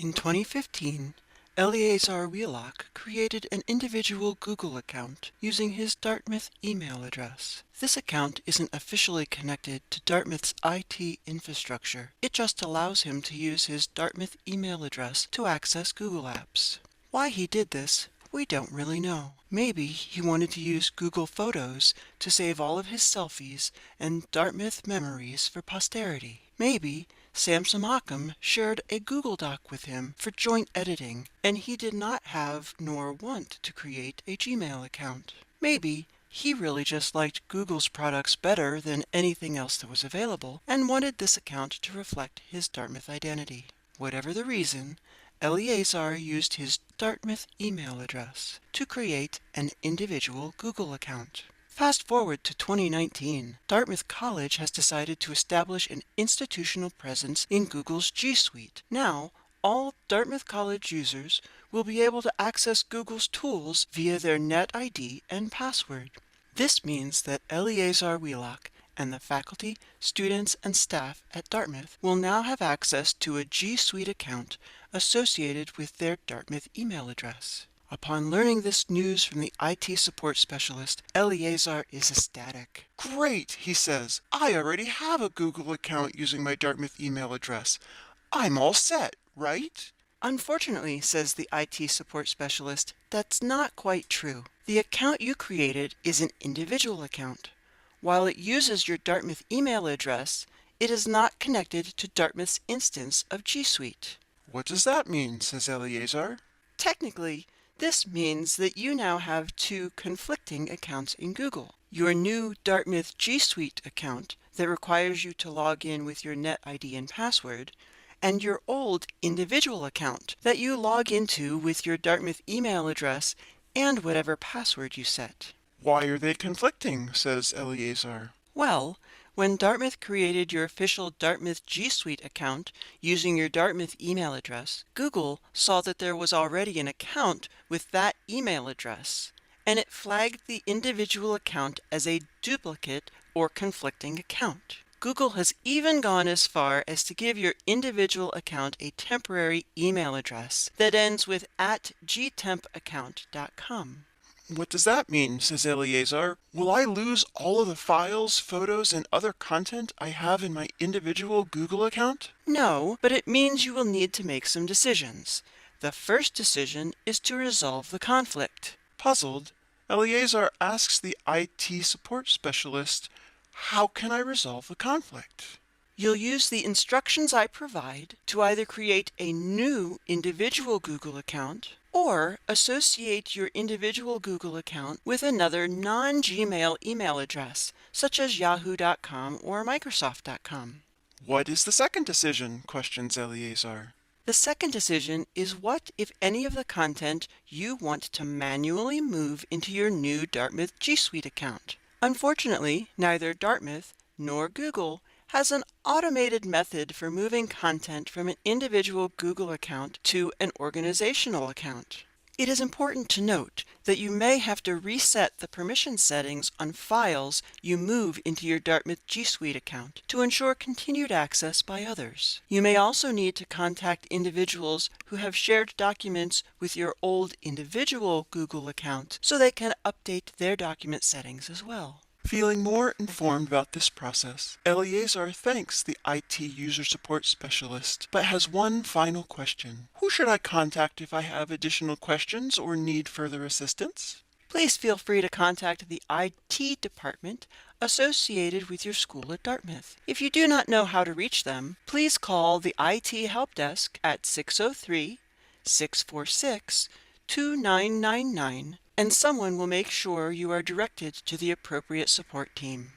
In 2015, Eleazar created an individual Google account using his Dartmouth email address. This account isn't officially connected to Dartmouth's IT infrastructure. It just allows him to use his Dartmouth email address to access Google Apps. Why he did this, we don't really know. Maybe he wanted to use Google Photos to save all of his selfies and Dartmouth memories for posterity. Maybe Samson Occam shared a Google Doc with him for joint editing, and he did not have nor want to create a Gmail account. Maybe he really just liked Google's products better than anything else that was available and wanted this account to reflect his Dartmouth identity. Whatever the reason, Eleazar used his Dartmouth email address to create an individual Google account. Fast forward to 2019, Dartmouth College has decided to establish an institutional presence in Google's G Suite. Now, all Dartmouth College users will be able to access Google's tools via their NetID and password. This means that Eleazar and the faculty, students, and staff at Dartmouth will now have access to a G Suite account associated with their Dartmouth email address. Upon learning this news from the IT support specialist, Eleazar is ecstatic. Great, he says. I already have a Google account using my Dartmouth email address. I'm all set, right? Unfortunately, says the IT support specialist, that's not quite true. The account you created is an individual account. While it uses your Dartmouth email address, it is not connected to Dartmouth's instance of G Suite. What does that mean, says Eleazar. Technically, this means that you now have two conflicting accounts in Google. Your new Dartmouth G Suite account that requires you to log in with your NetID and password, and your old individual account that you log into with your Dartmouth email address and whatever password you set. Why are they conflicting, says Eleazar. Well, when Dartmouth created your official Dartmouth G Suite account using your Dartmouth email address, Google saw that there was already an account with that email address, and it flagged the individual account as a duplicate or conflicting account. Google has even gone as far as to give your individual account a temporary email address that ends with @gtempaccount.com. What does that mean, says Eleazar. Will I lose all of the files, photos, and other content I have in my individual Google account? No, but it means you will need to make some decisions. The first decision is to resolve the conflict. Puzzled, Eleazar asks the IT support specialist, how can I resolve the conflict? You'll use the instructions I provide to either create a new individual Google account or associate your individual Google account with another non-Gmail email address, such as yahoo.com or microsoft.com. What is the second decision? Questions Eleazar. The second decision is what, if any, of the content you want to manually move into your new Dartmouth G Suite account. Unfortunately, neither Dartmouth nor Google has an automated method for moving content from an individual Google account to an organizational account. It is important to note that you may have to reset the permission settings on files you move into your Dartmouth G Suite account to ensure continued access by others. You may also need to contact individuals who have shared documents with your old individual Google account so they can update their document settings as well. Feeling more informed about this process, Eleazar thanks the IT user support specialist, but has one final question. Who should I contact if I have additional questions or need further assistance? Please feel free to contact the IT department associated with your school at Dartmouth. If you do not know how to reach them, please call the IT help desk at 603-646-2999 and someone will make sure you are directed to the appropriate support team.